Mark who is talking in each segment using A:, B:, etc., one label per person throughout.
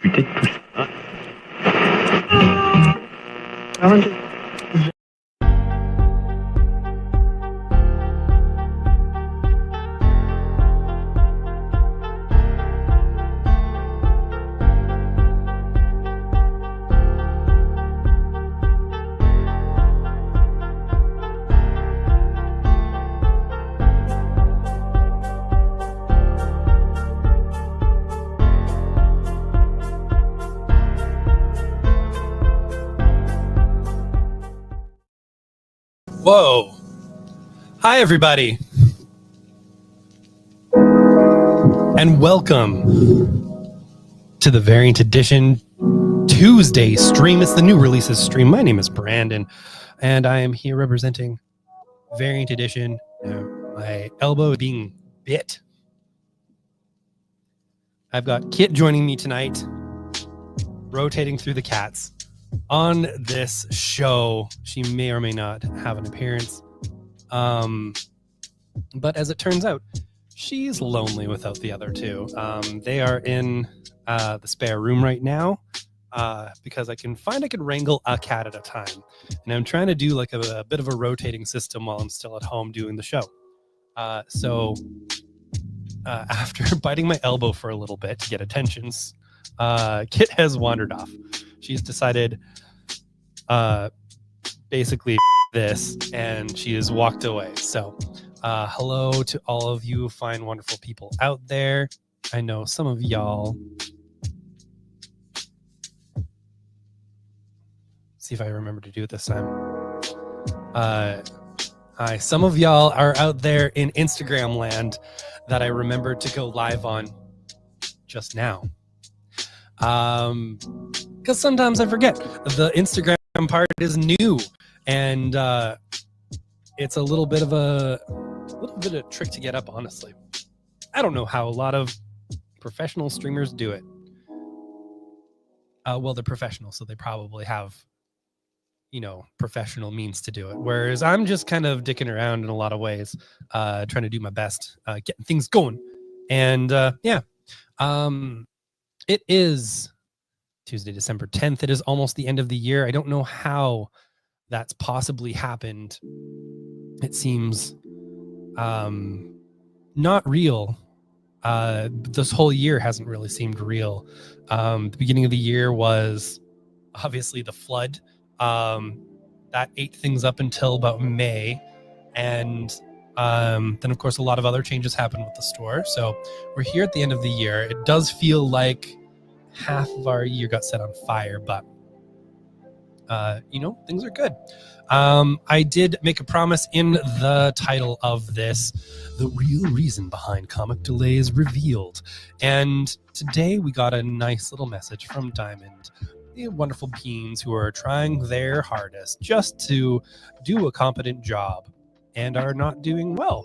A: Peut-être tout ça. Ah,
B: Whoa. Hi, everybody. And welcome to the Variant Edition Tuesday stream. It's the new releases stream. My name is Brandon, and I am here representing Variant Edition. My elbow is being bit. I've got Kit joining me tonight, rotating through the cats. On this show, she may or may not have an appearance. But as it turns out, she's lonely without the other two. They are in the spare room right now because I can wrangle a cat at a time. And I'm trying to do like a bit of a rotating system while I'm still at home doing the show. So after biting my elbow for a little bit to get attentions, Kit has wandered off. She's decided basically this, and she has walked away. So hello to all of you fine, wonderful people out there. I know some of y'all. See if I remember to do it this time. Hi, some of y'all are out there in Instagram land that I remembered to go live on just now. Because sometimes I forget. The Instagram part is new, and it's a little bit of a trick to get up, honestly. I don't know how a lot of professional streamers do it. Well, they're professional, so they probably have, professional means to do it. Whereas I'm just kind of dicking around in a lot of ways, trying to do my best, getting things going. And it is Tuesday, December 10th. It is almost the end of the year. I don't know how that's possibly happened. It seems not real. This whole year hasn't really seemed real. The beginning of the year was obviously the flood. That ate things up until about May. And then, of course, a lot of other changes happened with the store. So we're here at the end of the year. It does feel like half of our year got set on fire, but things are good. I did make a promise in the title of this, the real reason behind comic delays revealed. And today we got a nice little message from Diamond, the wonderful beings who are trying their hardest just to do a competent job and are not doing well.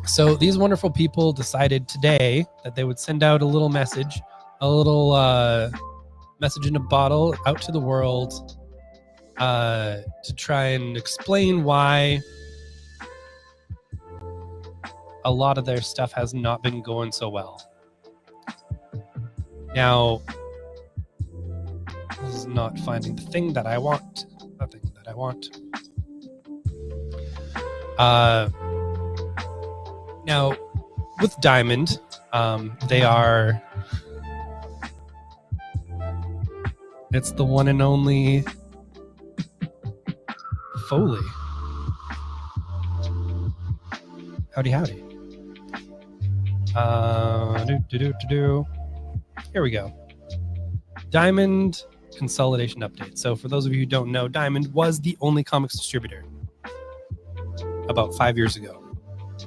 B: So these wonderful people decided today that they would send out a little message, message in a bottle out to the world to try and explain why a lot of their stuff has not been going so well. Now, this is not finding the thing that I want. Nothing that I want. Now, with Diamond, it's the one and only Foley. Howdy. Here we go. Diamond consolidation update. So for those of you who don't know, Diamond was the only comics distributor about 5 years ago.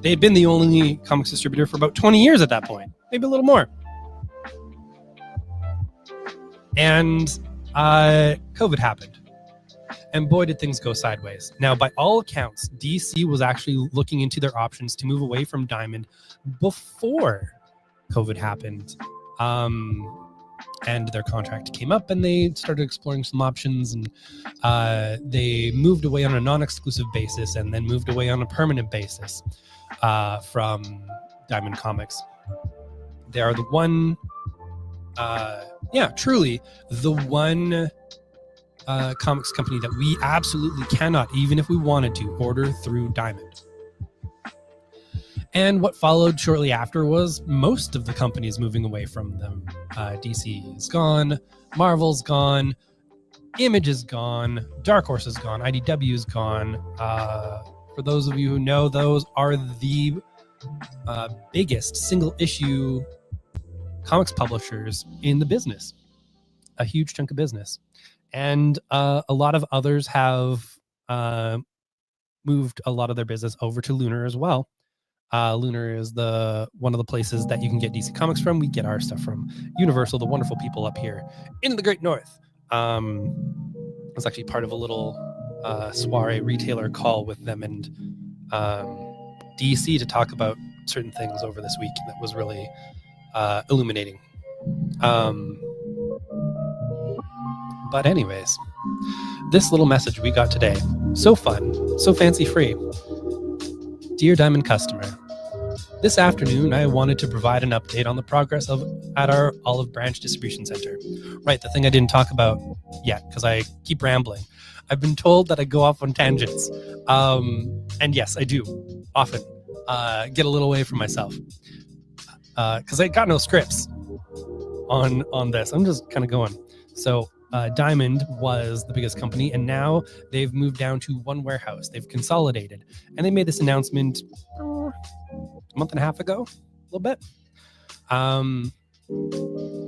B: They had been the only comics distributor for about 20 years at that point, maybe a little more. And COVID happened. And boy, did things go sideways. Now, by all accounts, DC was actually looking into their options to move away from Diamond before COVID happened. And their contract came up, and they started exploring some options, and they moved away on a non-exclusive basis and then moved away on a permanent basis from Diamond Comics. They are the one yeah, truly the one comics company that we absolutely cannot, even if we wanted to, order through Diamond. And what followed shortly after was most of the companies moving away from them. DC is gone, Marvel's gone, Image is gone, Dark Horse is gone, IDW is gone. For those of you who know, those are the biggest single issue comics publishers in the business, a huge chunk of business. And a lot of others have moved a lot of their business over to Lunar as well. Lunar is one of the places that you can get DC Comics from. We get our stuff from Universal, the wonderful people up here in the Great North. I was actually part of a little soiree retailer call with them and DC to talk about certain things over this week. That was really illuminating. But anyways, this little message we got today, so fun, so fancy free. Dear Diamond customer, this afternoon I wanted to provide an update on the progress at our Olive Branch Distribution Center. Right, the thing I didn't talk about yet because I keep rambling. I've been told that I go off on tangents. And yes, I do often get a little away from myself because I got no scripts on this. I'm just kind of going. So Diamond was the biggest company, and now they've moved down to one warehouse. They've consolidated, and they made this announcement a month and a half ago, a little bit.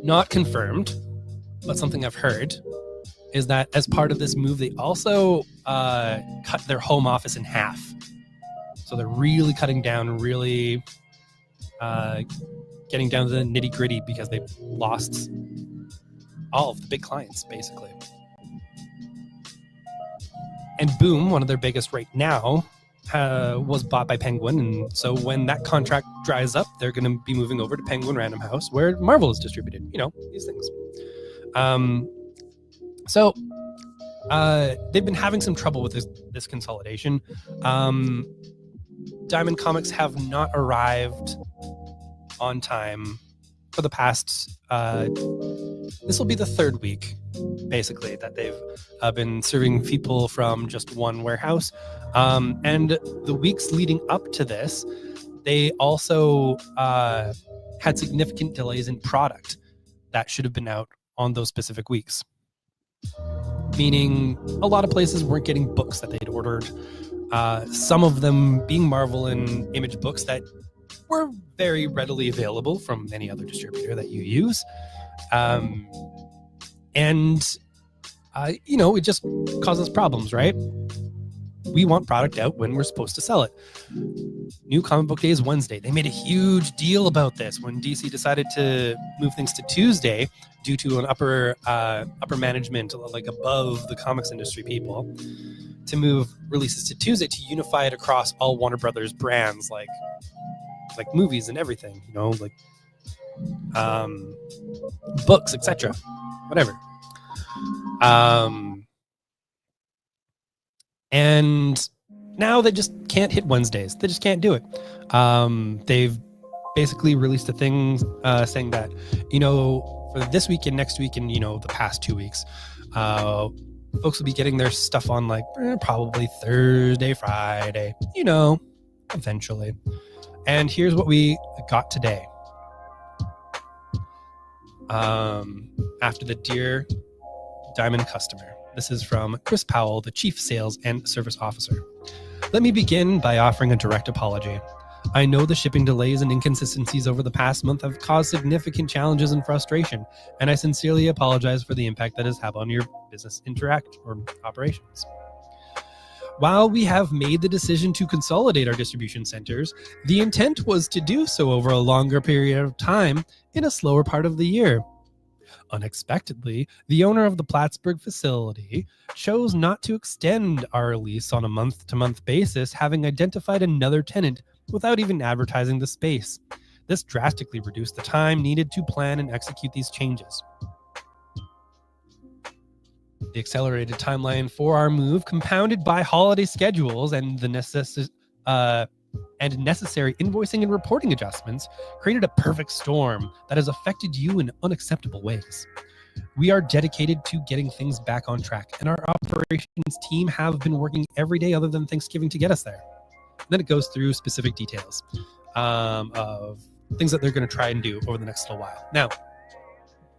B: Not confirmed, but something I've heard is that as part of this move, they also cut their home office in half. So they're really cutting down, really getting down to the nitty gritty because they've lost all of the big clients, basically. And Boom, one of their biggest right now, was bought by Penguin. And so when that contract dries up, they're going to be moving over to Penguin Random House, where Marvel is distributed. You know, these things. So they've been having some trouble with this consolidation. Diamond Comics have not arrived on time for the past this will be the third week basically that they've been serving people from just one warehouse, and the weeks leading up to this they also had significant delays in product that should have been out on those specific weeks, meaning a lot of places weren't getting books that they'd ordered, some of them being Marvel and Image books that were very readily available from any other distributor that you use. It just causes problems, right? We want product out when we're supposed to sell it. New Comic Book Day is Wednesday. They made a huge deal about this when DC decided to move things to Tuesday due to an upper management, like above the comics industry people, to move releases to Tuesday to unify it across all Warner Brothers brands, like movies and everything, like books, etc., whatever. And now they just can't hit Wednesdays. They just can't do it. They've basically released a thing saying that, for this week and next week and, the past 2 weeks, folks will be getting their stuff on probably Thursday, Friday, eventually. And here's what we got today. After the Dear Diamond customer. This is from Chris Powell, the Chief Sales and Service Officer. Let me begin by offering a direct apology. I know the shipping delays and inconsistencies over the past month have caused significant challenges and frustration, and I sincerely apologize for the impact that has had on your business operations. While we have made the decision to consolidate our distribution centers, the intent was to do so over a longer period of time in a slower part of the year. Unexpectedly, the owner of the Plattsburgh facility chose not to extend our lease on a month-to-month basis, having identified another tenant without even advertising the space. This drastically reduced the time needed to plan and execute these changes. The accelerated timeline for our move, compounded by holiday schedules and the and necessary invoicing and reporting adjustments created a perfect storm that has affected you in unacceptable ways. We are dedicated to getting things back on track, and our operations team have been working every day other than Thanksgiving to get us there. And then it goes through specific details of things that they're going to try and do over the next little while. Now,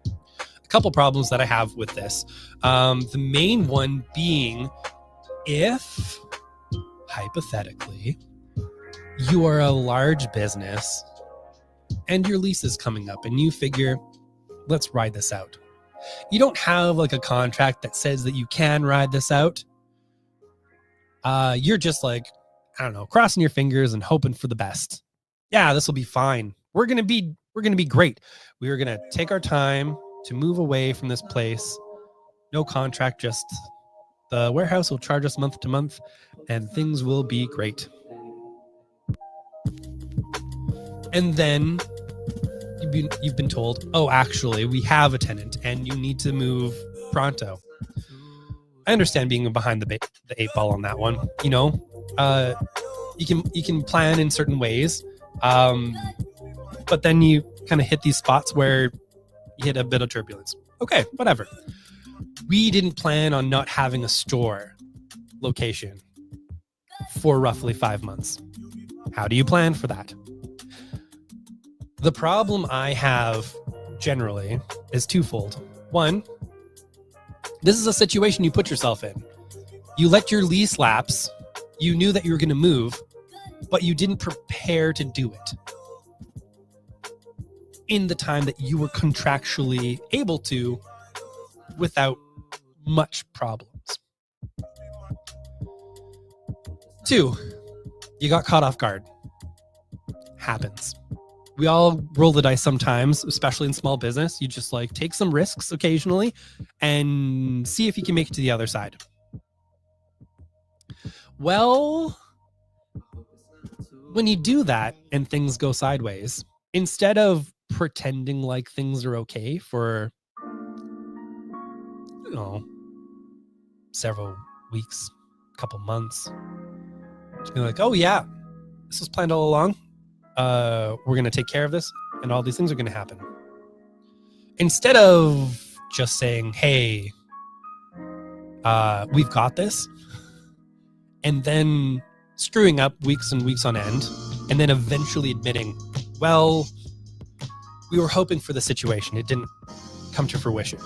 B: a couple problems that I have with this. The main one being, if hypothetically you are a large business and your lease is coming up and you figure, let's ride this out. You don't have like a contract that says that you can ride this out. You're just like, I don't know, crossing your fingers and hoping for the best. Yeah, this will be fine. We're gonna be great. We are gonna take our time to move away from this place. No contract, just the warehouse will charge us month to month, and things will be great. And then you've been told, oh, actually, we have a tenant, and you need to move pronto. I understand being behind the 8 ball on that one. You know, you can plan in certain ways, but then you kind of hit these spots where you hit a bit of turbulence. Okay, whatever. We didn't plan on not having a store location for roughly 5 months. How do you plan for that? The problem I have generally is twofold. One, this is a situation you put yourself in. You let your lease lapse. You knew that you were going to move, but you didn't prepare to do it in the time that you were contractually able to without much problems. 2, you got caught off guard. Happens. We all roll the dice sometimes, especially in small business. You just like take some risks occasionally and see if you can make it to the other side. Well, when you do that and things go sideways, instead of pretending like things are okay for, you know, several weeks, couple months, just be like, oh yeah, this was planned all along. We're going to take care of this and all these things are going to happen. Instead of just saying, hey, we've got this, and then screwing up weeks and weeks on end, and then eventually admitting, well, we were hoping for the situation. It didn't come to fruition.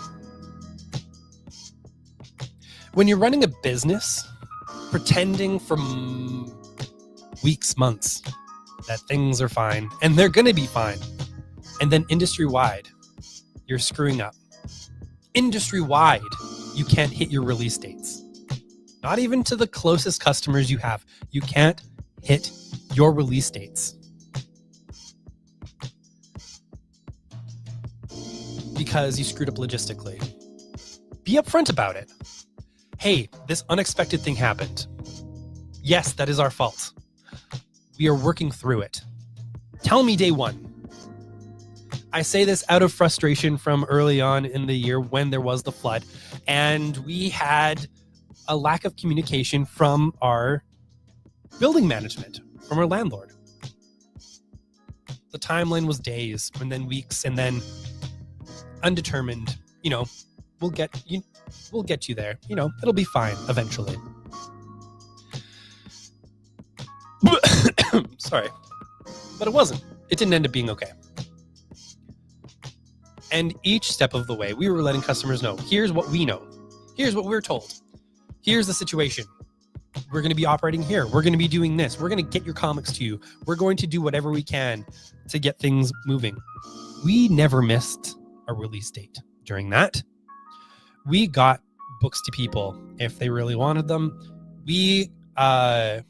B: When you're running a business, pretending for weeks, months, that things are fine, and they're going to be fine. And then industry-wide, you're screwing up. Industry-wide, you can't hit your release dates. Not even to the closest customers you have. You can't hit your release dates. Because you screwed up logistically. Be upfront about it. Hey, this unexpected thing happened. Yes, that is our fault. We are working through it. Tell me day one. I say this out of frustration from early on in the year when there was the flood, and we had a lack of communication from our building management, from our landlord. The timeline was days, and then weeks, and then undetermined. You know, we'll get you there. You know, it'll be fine eventually. Sorry, but it wasn't. It didn't end up being okay. And each step of the way, we were letting customers know, here's what we know. Here's what we're told. Here's the situation. We're going to be operating here. We're going to be doing this. We're going to get your comics to you. We're going to do whatever we can to get things moving. We never missed a release date during that. We got books to people if they really wanted them. We were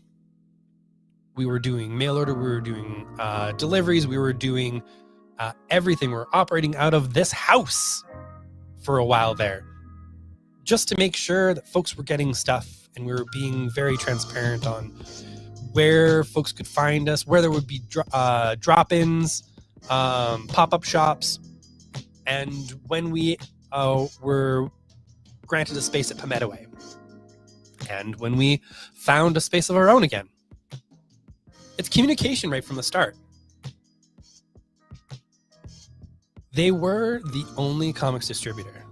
B: doing mail order. We were doing deliveries. We were doing everything. We were operating out of this house for a while there, just to make sure that folks were getting stuff, and we were being very transparent on where folks could find us, where there would be drop-ins, pop-up shops, and when we were granted a space at Palmetto Way, and when we found a space of our own again. It's communication right from the start. They were the only comics distributor.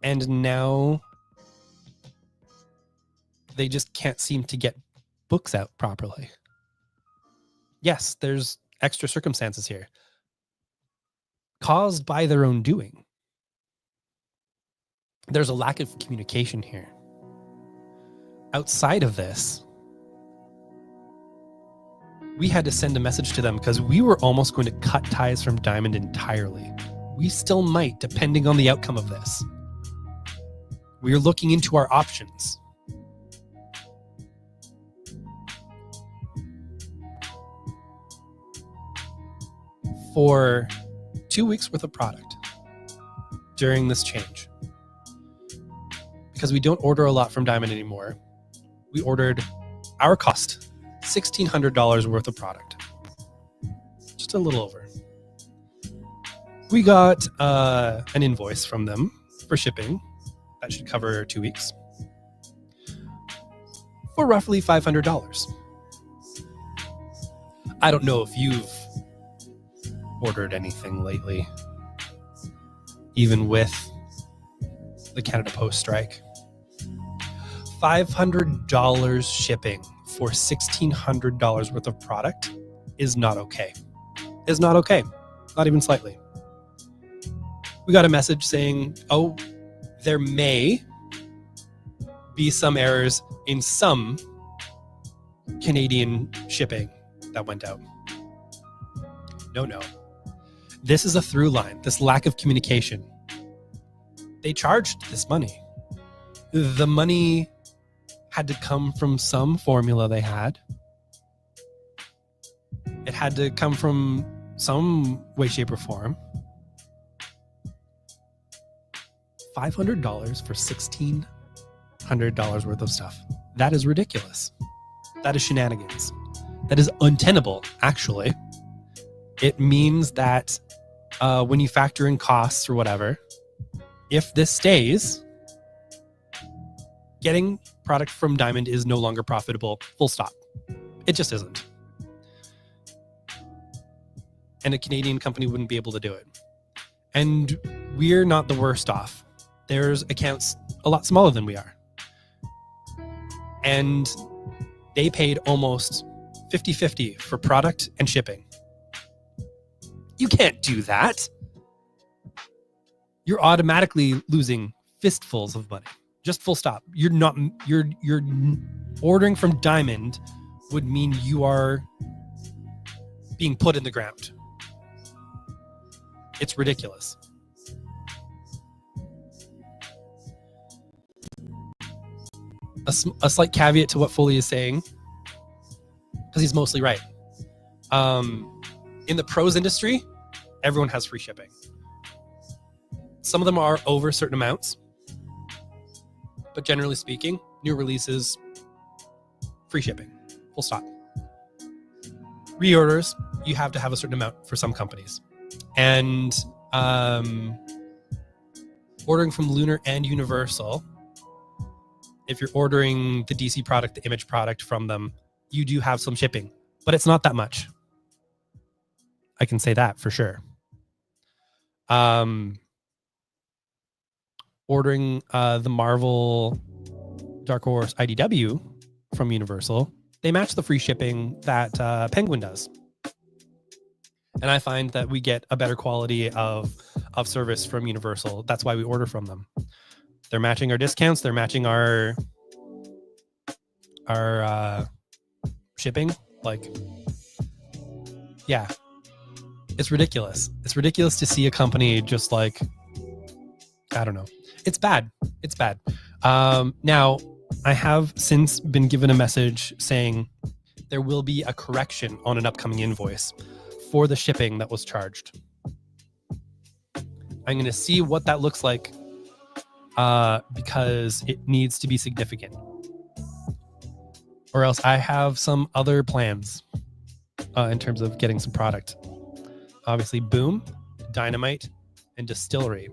B: And now they just can't seem to get books out properly. Yes, there's extra circumstances here caused by their own doing. There's a lack of communication here. Outside of this, we had to send a message to them because we were almost going to cut ties from Diamond entirely. We still might, depending on the outcome of this. We're looking into our options. For 2 weeks worth of product during this change. Because we don't order a lot from Diamond anymore, we ordered our cost, $1,600 worth of product. Just a little over. We got an invoice from them for shipping. That should cover 2 weeks. For roughly $500. I don't know if you've ordered anything lately, even with the Canada Post strike. $500 shipping for $1,600 worth of product is not okay. Is not okay. Not even slightly. We got a message saying, oh, there may be some errors in some Canadian shipping that went out. No. This is a through line, this lack of communication. They charged this money. The money had to come from some formula they had. It had to come from some way, shape, or form. $500 for $1,600 worth of stuff. That is ridiculous. That is shenanigans. That is untenable, actually. It means that when you factor in costs or whatever, if this stays, getting product from Diamond is no longer profitable, full stop. It just isn't. And a Canadian company wouldn't be able to do it. And we're not the worst off. There's accounts a lot smaller than we are. And they paid almost 50-50 for product and shipping. You can't do that. You're automatically losing fistfuls of money. Just full stop. You're ordering from Diamond would mean you are being put in the ground. It's ridiculous. A slight caveat to what Foley is saying, because he's mostly right. In the prose industry, everyone has free shipping. Some of them are over certain amounts, but generally speaking, new releases, free shipping, full stop. Reorders, you have to have a certain amount for some companies. And ordering from Lunar and Universal, if you're ordering the DC product, the Image product from them, you do have some shipping, but it's not that much. I can say that for sure. Ordering the Marvel Dark Horse IDW from Universal, they match the free shipping that Penguin does. And I find that we get a better quality of service from Universal. That's why we order from them. They're matching our discounts. They're matching our shipping. Like, yeah, it's ridiculous. It's ridiculous to see a company just like, I don't know. It's bad. It's bad. Now, I have since been given a message saying there will be a correction on an upcoming invoice for the shipping that was charged. I'm going to see what that looks like because it needs to be significant. Or else I have some other plans in terms of getting some product. Obviously, Boom, Dynamite, and Distillery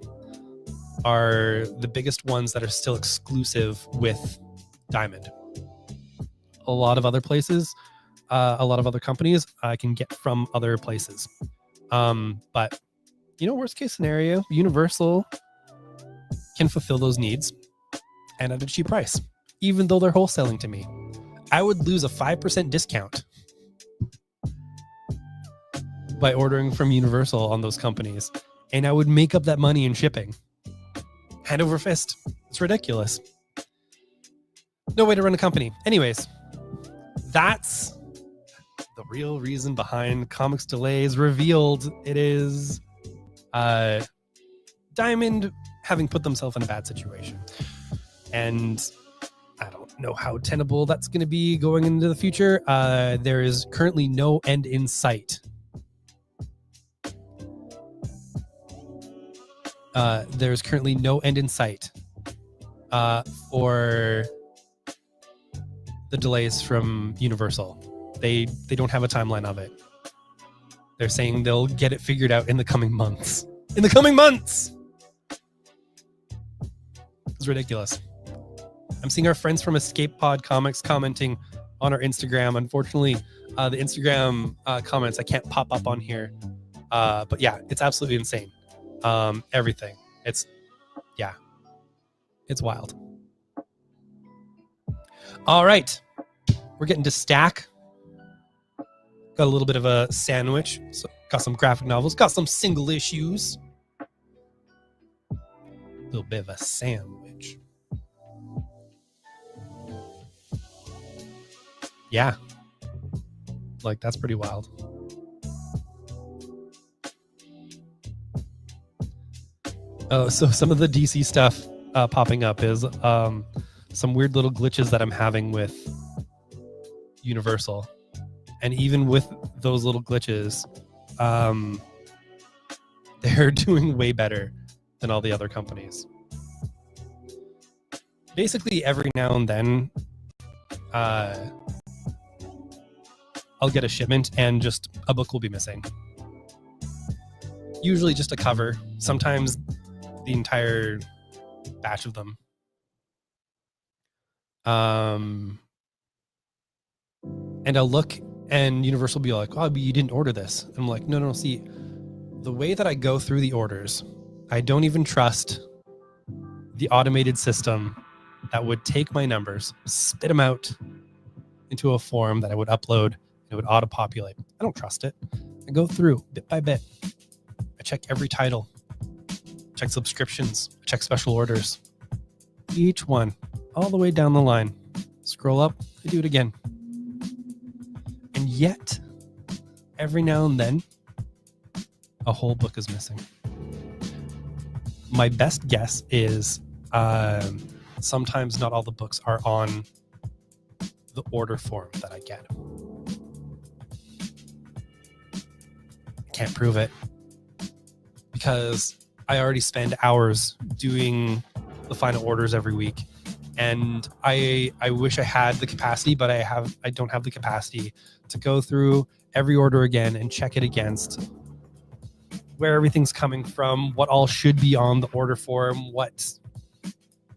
B: are the biggest ones that are still exclusive with Diamond. a lot of other places, a lot of other companies I can get from other places. But worst case scenario, Universal can fulfill those needs and at a cheap price, even though they're wholesaling to me. I would lose a 5% discount by ordering from Universal on those companies, and I would make up that money in shipping. Hand over fist. It's ridiculous. No way to run a company. Anyways, that's the real reason behind comics delays revealed. It is Diamond having put themselves in a bad situation. And I don't know how tenable that's going to be going into the future. There is currently no end in sight. There's currently no end in sight for the delays from Universal. They don't have a timeline of it. They're saying they'll get it figured out in the coming months. In the coming months! It's ridiculous. I'm seeing our friends from Escape Pod Comics commenting on our Instagram. Unfortunately, the Instagram comments I can't pop up on here. But yeah, it's absolutely insane. Everything. It's wild. All right. We're getting to stack. Got a little bit of a sandwich. So got some graphic novels. Got some single issues. A little bit of a sandwich. Yeah. Like, that's pretty wild. Oh, so some of the DC stuff popping up is some weird little glitches that I'm having with Universal. And even with those little glitches, they're doing way better than all the other companies. Basically, every now and then, I'll get a shipment and just a book will be missing. Usually just a cover. Sometimes the entire batch of them. And I'll look and Universal will be like, oh, but you didn't order this. I'm like, no, see, the way that I go through the orders, I don't even trust the automated system that would take my numbers, spit them out into a form that I would upload, and it would auto-populate. I don't trust it. I go through bit by bit. I check every title, check subscriptions, check special orders. Each one, all the way down the line. Scroll up, I do it again. And yet, every now and then, a whole book is missing. My best guess is sometimes not all the books are on the order form that I get. Can't prove it because I already spend hours doing the final orders every week. And I wish I had the capacity, but I don't have the capacity to go through every order again and check it against where everything's coming from, what all should be on the order form, what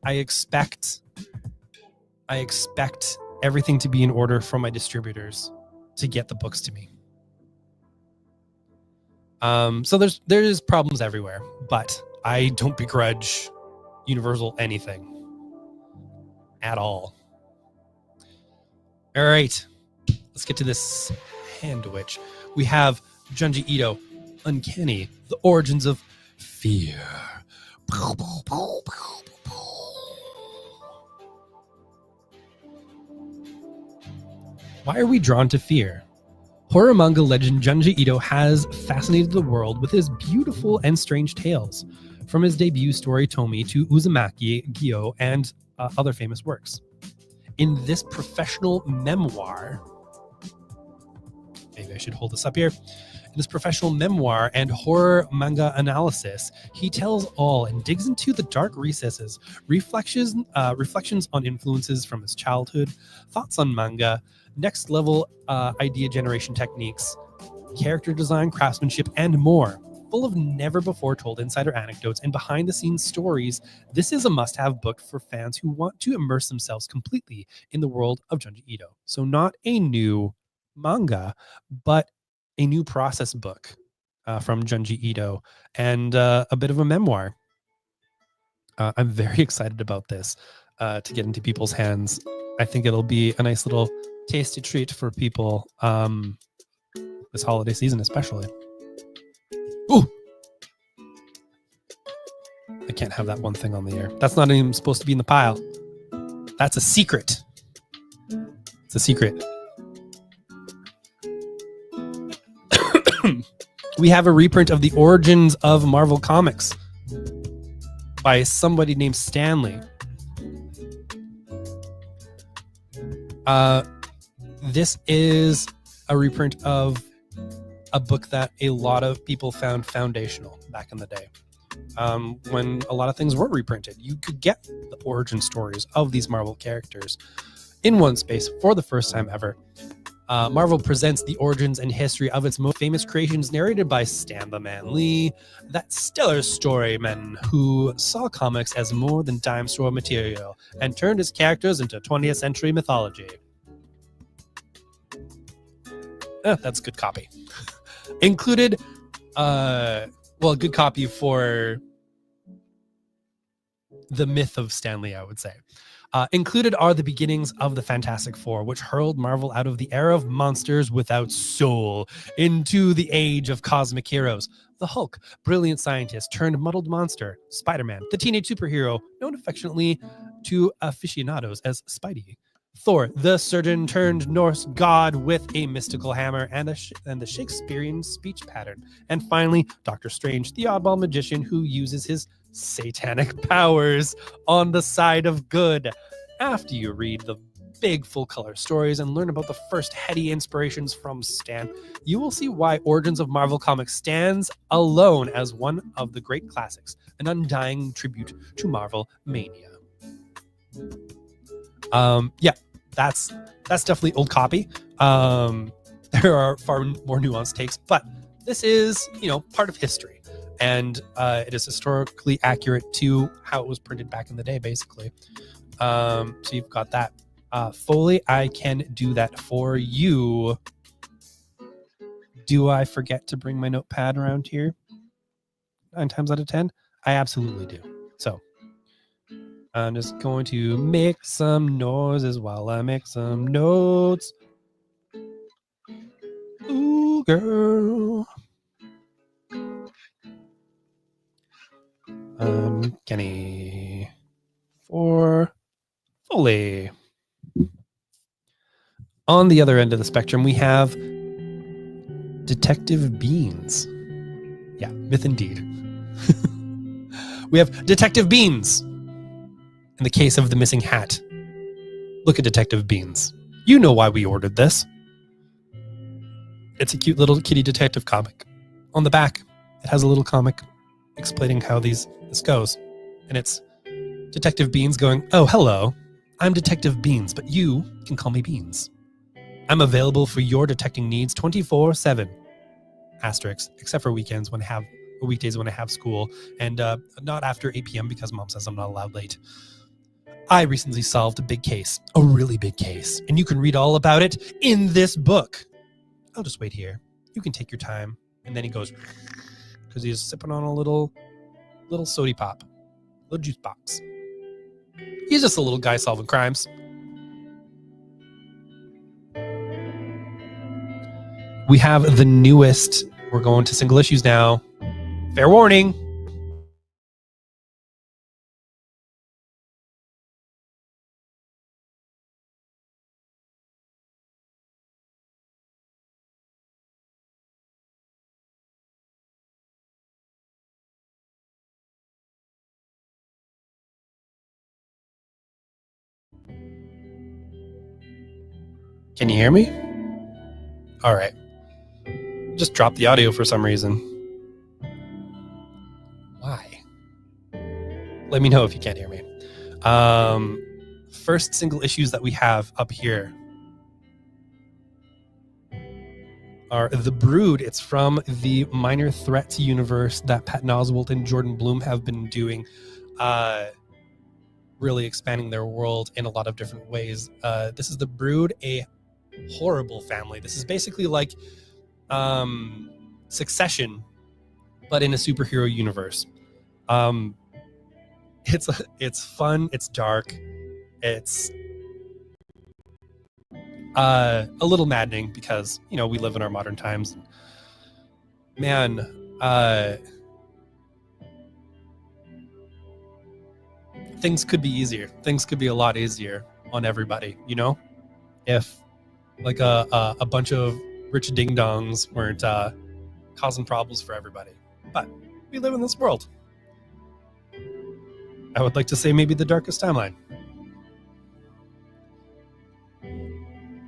B: I expect everything to be in order from my distributors to get the books to me. So there's problems everywhere, but I don't begrudge Universal anything. At all. All right, let's get to this sandwich. We have Junji Ito, Uncanny, The Origins of Fear. Why are we drawn to fear? Horror manga legend Junji Ito has fascinated the world with his beautiful and strange tales, from his debut story Tomi to Uzumaki, Gyo, and other famous works. In this professional memoir, maybe I should hold this up here. In this professional memoir and horror manga analysis, he tells all and digs into the dark recesses, reflections on influences from his childhood, thoughts on manga, next level idea generation techniques, character design, craftsmanship, and more. full of never-before-told insider anecdotes and behind-the-scenes stories. This is a must-have book for fans who want to immerse themselves completely in the world of Junji Ito. So not a new manga, but a new process book from Junji Ito, and a bit of a memoir. I'm very excited about this to get into people's hands. I think it'll be a nice little tasty treat for people this holiday season, especially. Ooh! I can't have that one thing on the air. That's not even supposed to be in the pile. That's a secret. It's a secret. We have a reprint of The Origins of Marvel Comics by somebody named Stanley. This is a reprint of a book that a lot of people found foundational back in the day. When a lot of things were reprinted, you could get the origin stories of these Marvel characters in one space for the first time ever. Marvel presents the origins and history of its most famous creations, narrated by Stan the Man Lee, that stellar storyman who saw comics as more than dime store material and turned his characters into 20th century mythology. That's good copy. Included, good copy for the myth of Stan Lee, I would say. Included are the beginnings of the Fantastic Four, which hurled Marvel out of the era of monsters without soul into the age of cosmic heroes. The Hulk, brilliant scientist turned muddled monster. Spider-Man, the teenage superhero, known affectionately to aficionados as Spidey. Thor, the surgeon turned Norse god with a mystical hammer and the Shakespearean speech pattern. And finally, Doctor Strange, the oddball magician who uses his satanic powers on the side of good. After you read the big full-color stories and learn about the first heady inspirations from Stan, you will see why Origins of Marvel Comics stands alone as one of the great classics, an undying tribute to Marvel mania. That's definitely old copy. There are far more nuanced takes, but this is, part of history, and it is historically accurate to how it was printed back in the day, basically. So you've got that. Foley, I can do that for you. Do I forget to bring my notepad around here 9 times out of 10? I absolutely do. So I'm just going to make some noises while I make some notes. Ooh, girl. Kenny for Foley. On the other end of the spectrum, we have Detective Beans. Yeah, myth indeed. We have Detective Beans. In the case of the missing hat. Look at Detective Beans. You know why we ordered this. It's a cute little kitty detective comic. On the back, it has a little comic explaining how this goes. And it's Detective Beans going, "Oh, hello. I'm Detective Beans, but you can call me Beans. I'm available for your detecting needs 24/7. Asterisk, except for weekends weekdays when I have school, and not after 8 p.m. because mom says I'm not allowed late. I recently solved a big case, a really big case, and you can read all about it in this book. I'll just wait here. You can take your time." And then he goes, because he's sipping on a little sody pop, little juice box. He's just a little guy solving crimes. We have the newest. We're going to single issues now. Fair warning. Can you hear me? All right. Just dropped the audio for some reason. Why? Let me know if you can't hear me. First single issues that we have up here. are The Brood. It's from the Minor Threats universe that Patton Oswalt and Jordan Bloom have been doing, really expanding their world in a lot of different ways. This is The Brood, a horrible family. This is basically like Succession, but in a superhero universe. It's fun, it's dark, it's a little maddening because, you know, we live in our modern times. Man, things could be easier. Things could be a lot easier on everybody, you know? If like a bunch of rich ding-dongs weren't causing problems for everybody. But we live in this world. I would like to say maybe the darkest timeline.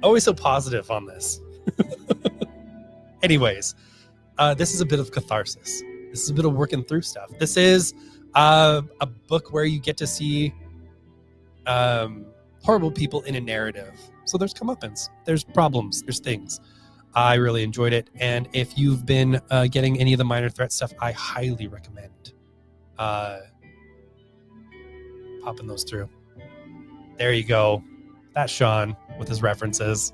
B: Always so positive on this. Anyways, this is a bit of catharsis. This is a bit of working through stuff. This is a book where you get to see horrible people in a narrative. So there's comeuppance, there's problems, there's things. I really enjoyed it. And if you've been getting any of the Minor Threat stuff, I highly recommend popping those through. There you go. That's Sean with his references.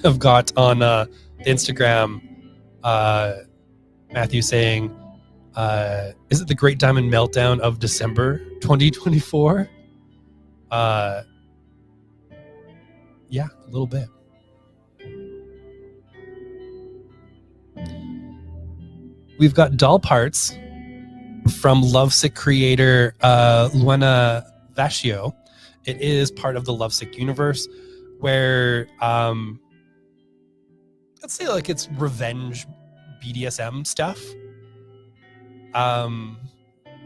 B: I've got on the Instagram Matthew saying, is it the Great Diamond Meltdown of December 2024? Yeah, a little bit. We've got Doll Parts from Lovesick creator Luana Vacchio. It is part of the Lovesick universe where let's say like it's revenge BDSM stuff.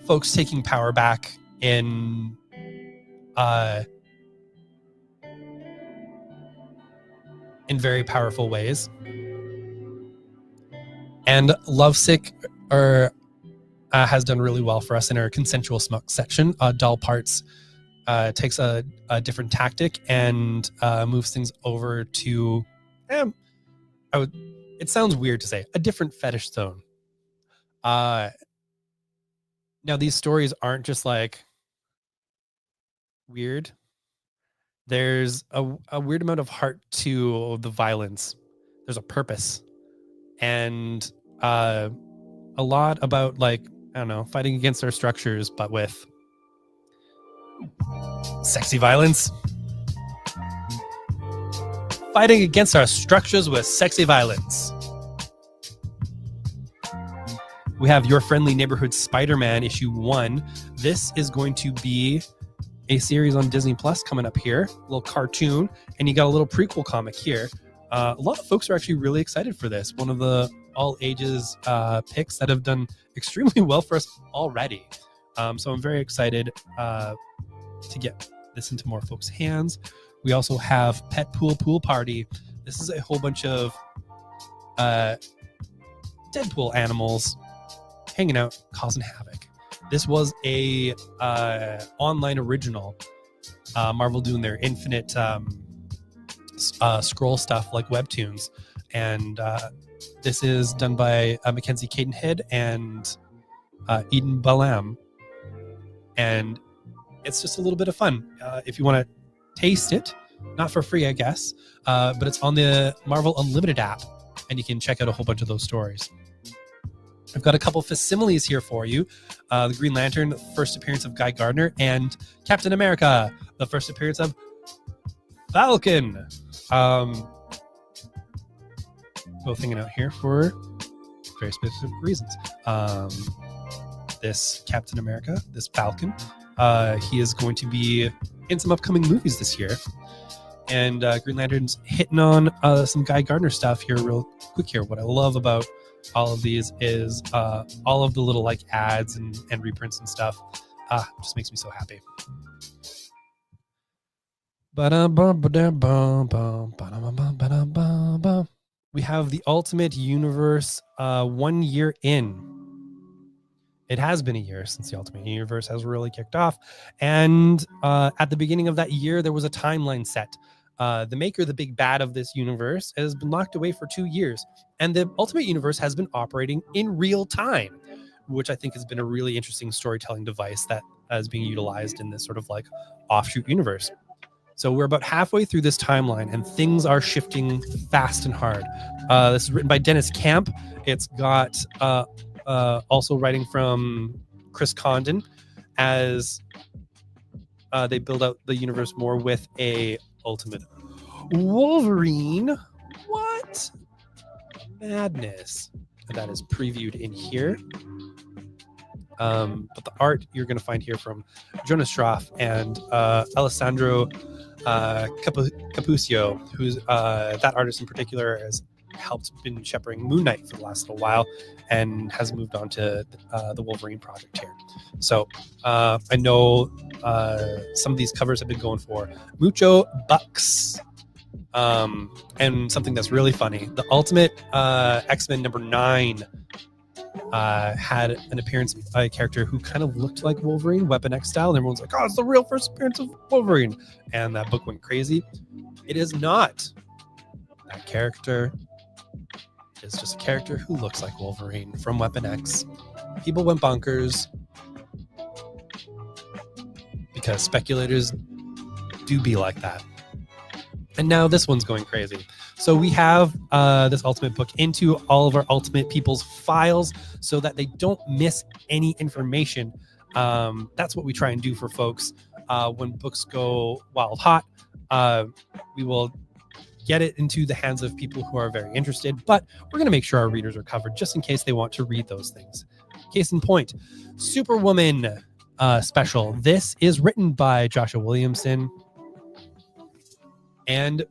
B: Folks taking power back in very powerful ways. And Lovesick has done really well for us in our consensual smuck section. Doll Parts takes a different tactic and moves things over to, it sounds weird to say, a different fetish zone. Now these stories aren't just like weird. There's a weird amount of heart to the violence. There's a purpose. And a lot about, like, I don't know, fighting against our structures, but with sexy violence. Fighting against our structures with sexy violence. We have Your Friendly Neighborhood Spider-Man issue 1. This is going to be a series on Disney Plus coming up here, a little cartoon, and you got a little prequel comic here. A lot of folks are actually really excited for this. One of the all ages picks that have done extremely well for us already. So I'm very excited to get this into more folks' hands. We also have Pet Pool Party. This is a whole bunch of Deadpool animals hanging out, causing havoc. This was a online original. Marvel doing their infinite scroll stuff like webtoons, and this is done by Mackenzie Cadenhead and Eden Balam, and it's just a little bit of fun. If you want to taste it, not for free, I guess, but it's on the Marvel Unlimited app, and you can check out a whole bunch of those stories. I've got a couple facsimiles here for you. The Green Lantern, the first appearance of Guy Gardner, and Captain America, the first appearance of Falcon. Both hanging out here for very specific reasons. This Captain America, this Falcon, he is going to be in some upcoming movies this year. And Green Lantern's hitting on some Guy Gardner stuff here real quick here. What I love about all of these is all of the little like ads and reprints and stuff. Just makes me so happy. We have the Ultimate Universe 1 year in. It has been a year since the Ultimate Universe has really kicked off. And at the beginning of that year, there was a timeline set. The maker, the big bad of this universe, has been locked away for 2 years. And the Ultimate Universe has been operating in real time, which I think has been a really interesting storytelling device that is being utilized in this sort of like offshoot universe. So we're about halfway through this timeline and things are shifting fast and hard. This is written by Dennis Camp. It's got also writing from Chris Condon as they build out the universe more with a Ultimate Wolverine. What? Madness. That is previewed in here. But the art you're going to find here from Jonas Schroff and Alessandro Cappuccio, who's that artist in particular has helped been shepherding Moon Knight for the last little while and has moved on to the Wolverine project here. So I know some of these covers have been going for mucho bucks. And something that's really funny, the Ultimate X-Men #9 had an appearance by a character who kind of looked like Wolverine, Weapon X style, and everyone's like, oh, it's the real first appearance of Wolverine. And that book went crazy. It is not that character. It's just a character who looks like Wolverine from Weapon X. People went bonkers because speculators do be like that. And now this one's going crazy. So we have this Ultimate book into all of our Ultimate people's files so that they don't miss any information. That's what we try and do for folks. When books go wild hot, we will get it into the hands of people who are very interested, but we're going to make sure our readers are covered just in case they want to read those things. Case in point, Superwoman special. This is written by Joshua Williamson and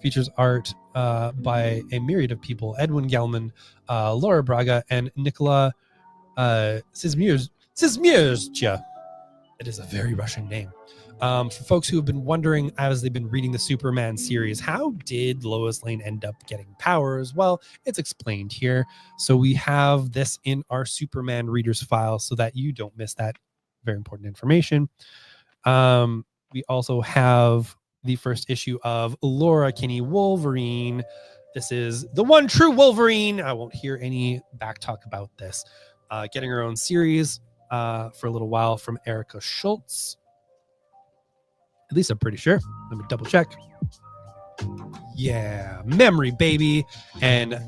B: features art by a myriad of people: Edwin Gelman, Laura Braga, and Nicola Sizmierzja. It is a very Russian name. For folks who have been wondering as they've been reading the Superman series, how did Lois Lane end up getting powers? Well, it's explained here. So we have this in our Superman readers file so that you don't miss that very important information. We also have the first issue of Laura Kinney Wolverine. This is the one true Wolverine. I won't hear any back talk about this. Getting her own series for a little while from Erica Schultz. At least I'm pretty sure. Let me double check. Yeah, Memory Baby and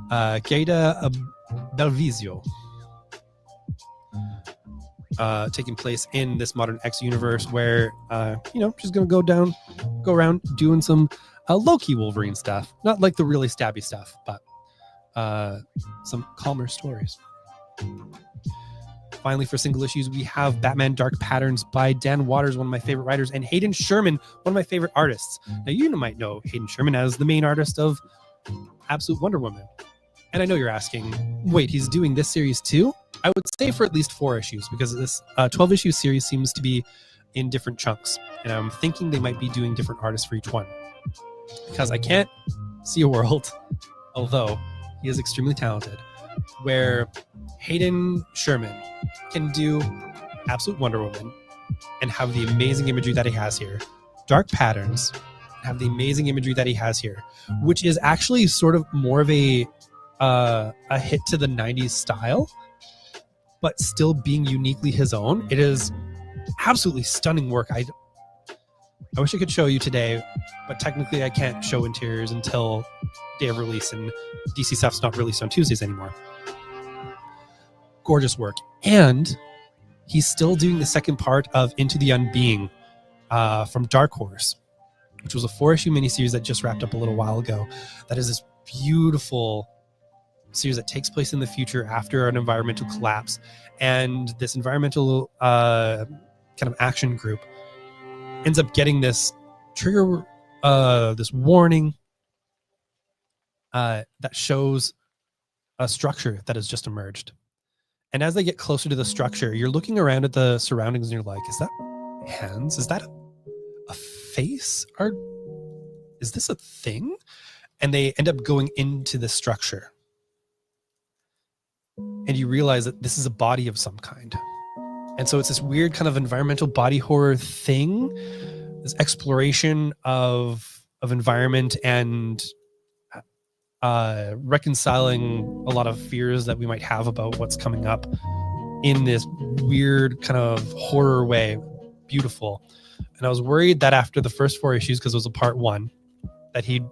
B: Gaeta Belvizio. Taking place in this modern X universe where, she's going to go around doing some low-key Wolverine stuff. Not like the really stabby stuff, but some calmer stories. Finally, for single issues, we have Batman Dark Patterns by Dan Waters, one of my favorite writers, and Hayden Sherman, one of my favorite artists. Now, you might know Hayden Sherman as the main artist of Absolute Wonder Woman. And I know you're asking, wait, he's doing this series too? I would say for at least 4 issues, because this 12-issue series seems to be in different chunks. And I'm thinking they might be doing different artists for each one. Because I can't see a world, although he is extremely talented, where Hayden Sherman can do Absolute Wonder Woman and have the amazing imagery that he has here. Dark Patterns have the amazing imagery that he has here, which is actually sort of more of a hit to the 90s style, but still being uniquely his own. It is absolutely stunning work. I wish I could show you today, but technically I can't show interiors until day of release, and DC stuff's not released on Tuesdays anymore. Gorgeous work. And he's still doing the second part of Into the Unbeing from Dark Horse, which was a 4-issue miniseries that just wrapped up a little while ago. That is this beautiful series that takes place in the future after an environmental collapse. And this environmental kind of action group ends up getting this trigger, this warning that shows a structure that has just emerged. And as they get closer to the structure, you're looking around at the surroundings and you're like, is that hands? Is that a face? Or is this a thing? And they end up going into the structure. and you realize that this is a body of some kind. And so it's this weird kind of environmental body horror thing, this exploration of environment and reconciling a lot of fears that we might have about what's coming up in this weird kind of horror way. Beautiful. And I was worried that after the first 4 issues, because it was a part 1, that he'd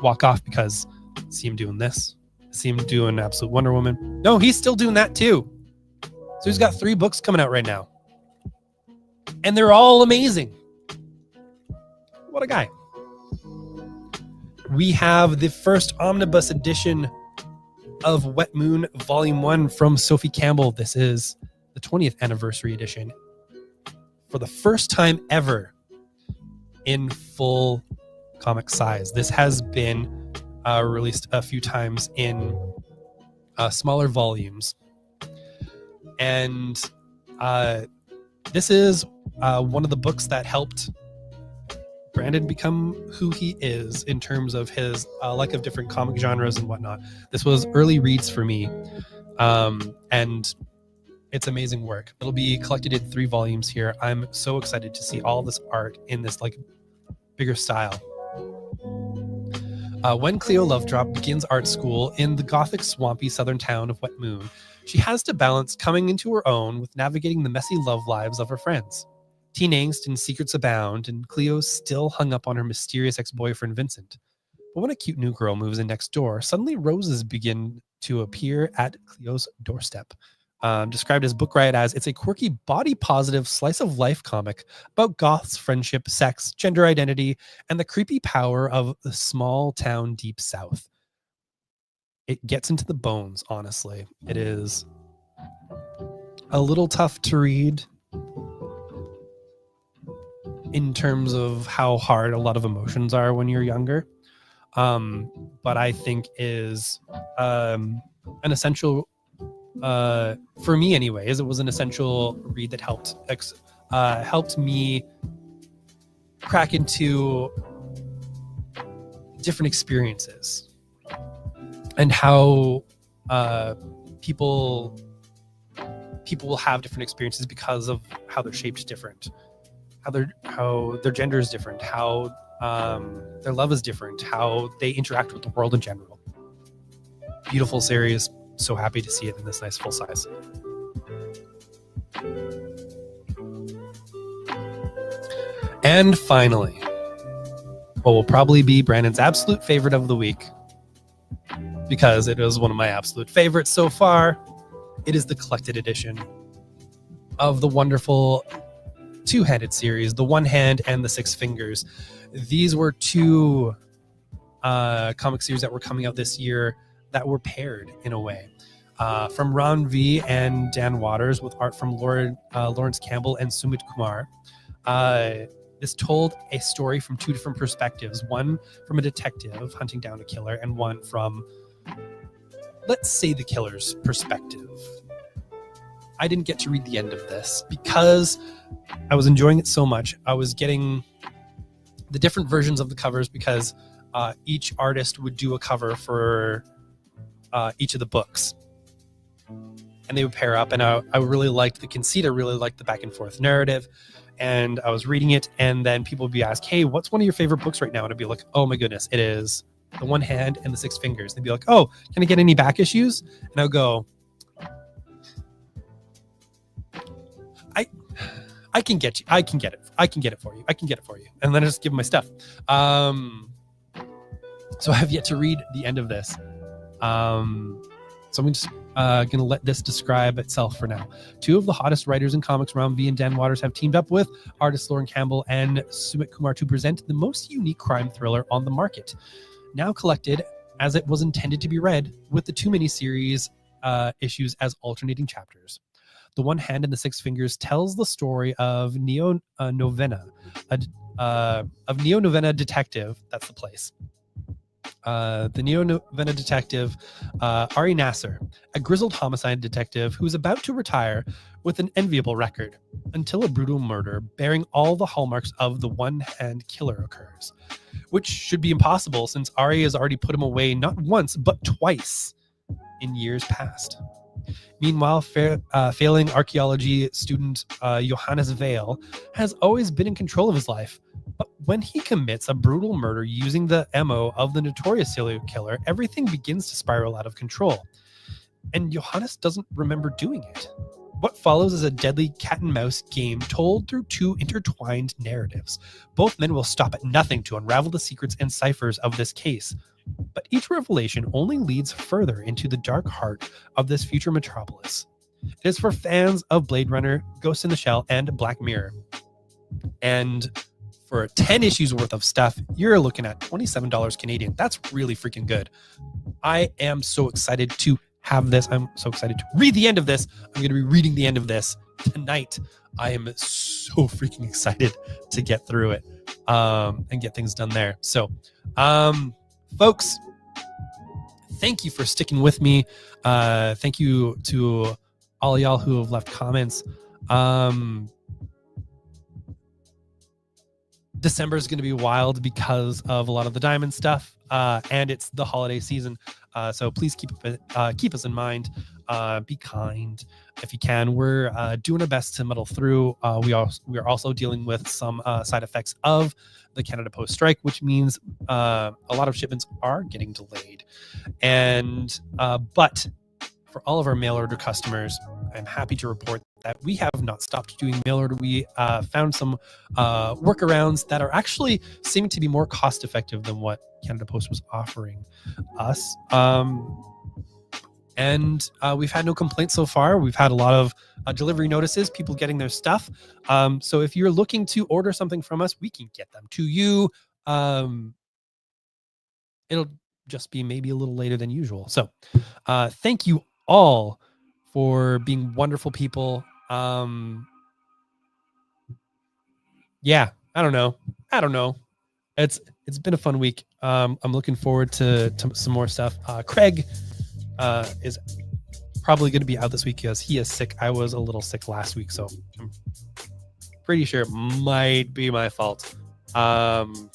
B: walk off because I see him doing this. I see him doing Absolute Wonder Woman. No, he's still doing that too. So he's got 3 books coming out right now. And they're all amazing. What a guy. We have the first omnibus edition of Wet Moon Volume 1 from Sophie Campbell. This is the 20th anniversary edition. For the first time ever in full comic size. This has been released a few times in smaller volumes. And this is one of the books that helped Brandon become who he is in terms of his like of different comic genres and whatnot. This was early reads for me, and it's amazing work. It'll be collected in 3 volumes here. I'm so excited to see all this art in this like bigger style. When Cleo Lovedrop begins art school in the gothic, swampy southern town of Wet Moon, she has to balance coming into her own with navigating the messy love lives of her friends. Teen angst and secrets abound, and Cleo's still hung up on her mysterious ex-boyfriend Vincent. But when a cute new girl moves in next door, suddenly roses begin to appear at Cleo's doorstep. Described as Book Riot as, it's a quirky, body-positive slice-of-life comic about goths, friendship, sex, gender identity, and the creepy power of the small town deep south. It gets into the bones, honestly. It is a little tough to read in terms of how hard a lot of emotions are when you're younger. But I think is an essential, for me anyways, it was an essential read that helped me crack into different experiences and how people will have different experiences because of how they're shaped different, how their gender is different, how their love is different, how they interact with the world in general. Beautiful series. So happy to see it in this nice full size. And finally, what will probably be Brandon's absolute favorite of the week, because it is one of my absolute favorites so far. It is the collected edition of the wonderful 2-handed series, The One Hand and The Six Fingers. These were 2 comic series that were coming out this year that were paired in a way. From Ron V and Dan Waters, with art from Lawrence Campbell and Sumit Kumar. This told a story from 2 different perspectives, one from a detective hunting down a killer, and one from, let's say, the killer's perspective. I didn't get to read the end of this because I was enjoying it so much. I was getting the different versions of the covers because each artist would do a cover for each of the books. And they would pair up, and I really liked the conceit. I really liked the back and forth narrative. And I was reading it, and then people would be asked, hey, what's one of your favorite books right now? And I'd be like, oh my goodness, it is The One Hand and The Six Fingers. They'd be like, oh, can I get any back issues? And I'll go, I can get it for you. And then I just give them my stuff. So I have yet to read the end of this. So I'm just going to let this describe itself for now. 2 of the hottest writers in comics, Ron V and Dan Waters, have teamed up with artists Lauren Campbell and Sumit Kumar to present the most unique crime thriller on the market. Now collected as it was intended to be read, with the 2 miniseries issues as alternating chapters. The One Hand and The Six Fingers tells the story of Neo Novena detective. That's the place. The Neo Novena detective, Ari Nasser, a grizzled homicide detective who's about to retire with an enviable record until a brutal murder bearing all the hallmarks of the one-hand killer occurs, which should be impossible since Ari has already put him away not once but twice in years past. Meanwhile, failing archaeology student Johannes Vale has always been in control of his life. But when he commits a brutal murder using the MO of the notorious serial killer, everything begins to spiral out of control. And Johannes doesn't remember doing it. What follows is a deadly cat and mouse game told through two intertwined narratives. Both men will stop at nothing to unravel the secrets and ciphers of this case. But each revelation only leads further into the dark heart of this future metropolis. It is for fans of Blade Runner, Ghost in the Shell, and Black Mirror. And for 10 issues worth of stuff, you're looking at $27 Canadian. That's really freaking good. I am so excited to have this. I'm so excited to read the end of this. I'm going to be reading the end of this tonight. I am so freaking excited to get through it and get things done there. So, folks, thank you for sticking with me. Thank you to all y'all who have left comments. December is going to be wild because of a lot of the diamond stuff, and it's the holiday season. So please keep us in mind. Be kind if you can. We're doing our best to muddle through. We are also dealing with some side effects of the Canada Post strike, which means a lot of shipments are getting delayed. And but for all of our mail order customers, I'm happy to report that we have not stopped doing mail order. We found some workarounds that are actually seeming to be more cost effective than what Canada Post was offering us. And we've had no complaints so far. We've had a lot of delivery notices, people getting their stuff. So if you're looking to order something from us, we can get them to you. It'll just be maybe a little later than usual. So thank you all for being wonderful people. Yeah, I don't know. It's been a fun week. I'm looking forward to some more stuff. Craig is probably going to be out this week because he is sick. I was a little sick last week, so I'm pretty sure it might be my fault. Even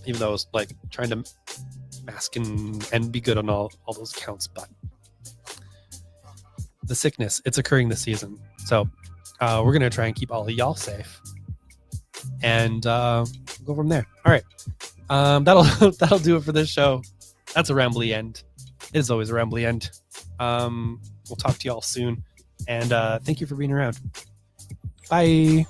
B: though I was like trying to mask and be good on all those counts, but the sickness, it's occurring this season. So we're going to try and keep all of y'all safe and go from there. All right. That'll do it for this show. That's a rambly end. It is always a rambly end. We'll talk to y'all soon. And thank you for being around. Bye.